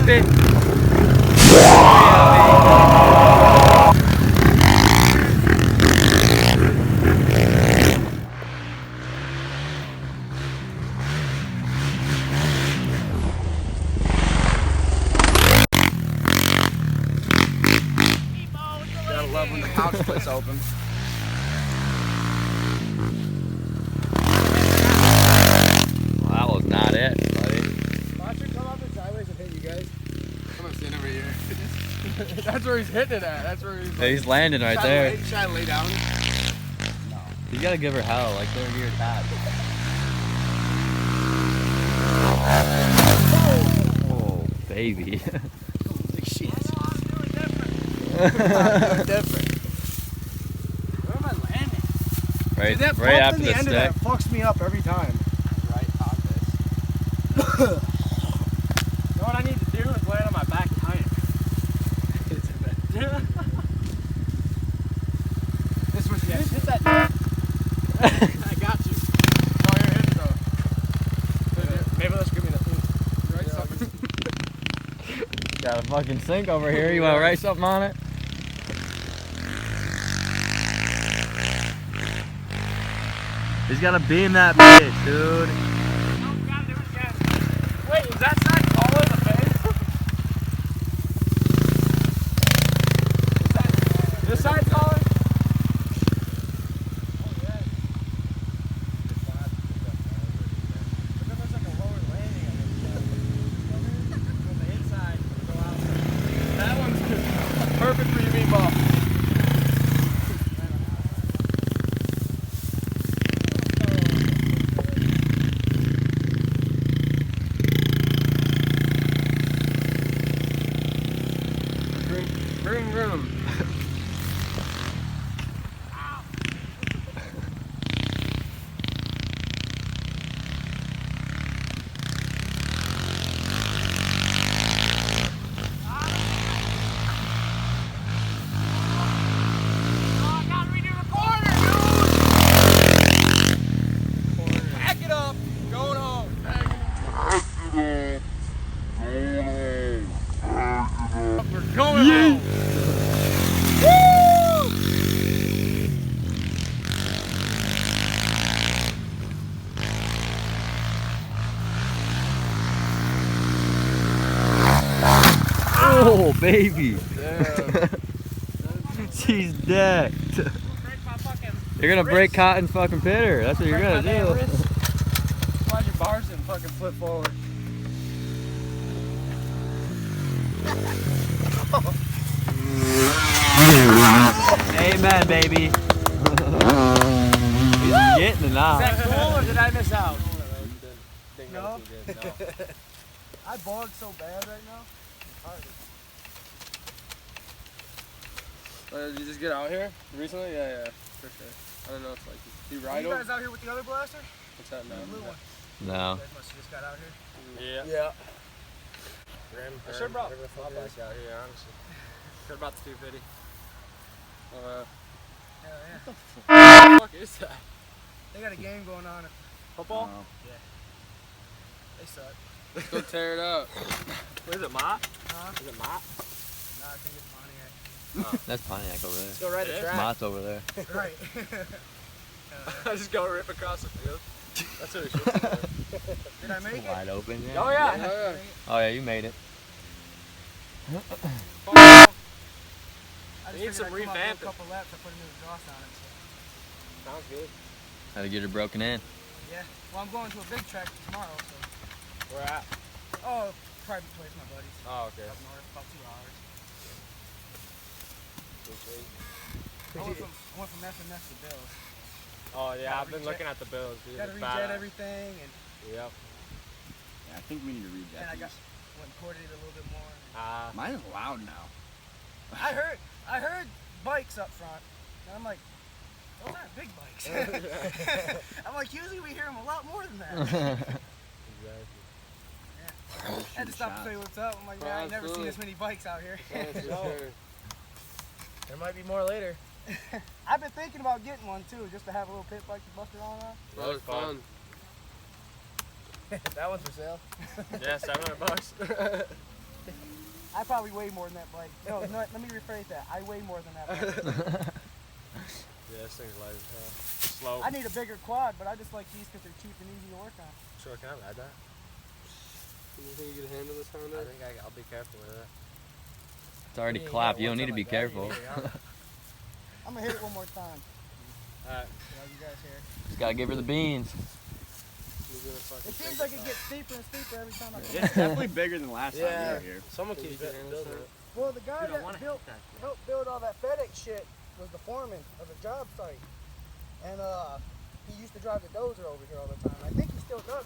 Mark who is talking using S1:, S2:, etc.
S1: it.
S2: Gotta love when the pouch splits open.
S1: Well, that was not it, buddy.
S2: Watch it come up and sideways and hit you guys. I'm gonna stand over here. That's where he's hitting it at. That's where he's.
S1: Yeah, he's landing right there.
S2: Should I lay down? No.
S1: You gotta give her hell, like they're near that. Oh, baby.
S2: Like shit.
S3: Oh, I'm feeling different.
S2: I'm feeling different. Where am I landing?
S1: Right,
S2: Dude, that
S1: right
S2: bump
S1: after
S2: in
S1: the
S2: the end
S1: stick.
S2: of that fucks me up every time.
S3: Right on this. You know what I need to do is land on my back tire.
S2: This was hit that net.
S3: I got you.
S2: Oh, you're hitting though.
S3: Maybe let's give me the food.
S2: Right, something.
S1: Got a fucking sink over here. You wanna write something on it? He's gotta beam that bitch, dude.
S3: No, we gotta do it again. Wait, is that side taller in the face? This side taller?
S2: Oh yeah. But then there's like a lower landing on this side. From the inside, go out.
S3: That one's perfect for your meatball.
S2: Vroom, vroom.
S3: Oh, I gotta redo the corner, dude! Back it up. Going home. We're going home.
S1: Oh, baby.
S2: Damn.
S1: She's decked.
S3: Break my fucking
S1: You're gonna break
S3: wrist.
S1: Cotton's fucking pitter. That's what you're
S3: Break my
S1: gonna
S3: damn
S1: do.
S3: wrist.
S2: Slide your bars and fucking flip forward.
S1: Amen, baby. He's getting it now.
S3: Is that cool or did I miss out?
S2: No? I bogged so bad right now. Did you just get out here recently? Yeah, for sure. I don't know if like you ride over. You guys out here with the other blaster? What's that now? The blue one.
S1: No.
S2: You guys must have just got out here.
S3: Yeah.
S2: I should have brought my bike out here, honestly.
S3: Should have brought the 250.
S2: Hell yeah.
S3: What the fuck is that?
S2: They got a game going on.
S3: Football?
S2: Yeah. They suck.
S3: Let's go tear it up. What is it, Mott?
S2: Huh?
S3: Is it Mott?
S2: Nah, I think it's Pontiac.
S1: That's Pontiac over there.
S3: Let's go ride the track.
S1: Mott's over there.
S2: Right.
S3: I just go rip across the field. That's what it should be.
S2: Did I make it?
S1: Wide open. Yeah.
S3: Oh yeah.
S1: Oh yeah, you made it.
S2: I just
S3: Need some
S2: figured I'd come out, do
S3: revamping.
S2: a couple laps. I put a new exhaust on it. So.
S3: Sounds good.
S1: Had to get her broken in.
S2: Yeah. Well, I'm going to a big track tomorrow, so.
S3: Where at?
S2: Oh, private place, my buddies.
S3: Oh, okay.
S2: Up north, about 2 hours.
S3: Sweet.
S2: I went from FMS to Bills.
S3: Oh yeah,
S2: Gotta
S3: I've been looking at the bills, dude.
S2: Got to
S3: It's
S2: rejet
S3: badass.
S2: everything, and
S3: Yep.
S4: Yeah, I think we need to read
S2: then
S4: that.
S2: I got went and coordinated a little bit more.
S4: Mine is loud now.
S2: I heard bikes up front, and I'm like, those aren't big bikes. I'm like, usually we hear them a lot more than that.
S3: Exactly.
S2: I had to stop and say what's up. I'm like, yeah, I've never seen this many bikes out here.
S3: There might be more later.
S2: I've been thinking about getting one too, just to have a little pit bike to bust around on.
S3: That was fun.
S2: That one's for sale.
S3: Yeah, $700.
S2: I probably weigh more than that bike. No, let me rephrase that. I weigh more than that bike.
S3: Yeah, this thing's light as hell. Slow.
S2: I need a bigger quad, but I just like these because they're cheap and easy to work on.
S3: Sure, can I ride that?
S5: You think you can handle this Honda?
S3: I think I'll be careful with it.
S1: It's already
S3: Yeah,
S1: clapped.
S3: yeah,
S1: You don't
S3: one
S1: need to
S3: time
S1: be
S3: like that,
S1: careful.
S2: I'm gonna hit it one more time.
S3: Alright.
S2: While you guys here.
S1: Just gotta give her the beans.
S2: It seems like it gets steeper and steeper every time I come
S4: It's definitely bigger than last time we
S3: Yeah.
S4: were here.
S3: Someone keeps building it.
S2: Well, the guy that helped build all that FedEx shit was the foreman of the job site. And he used to drive the dozer over here all the time. I think he still does.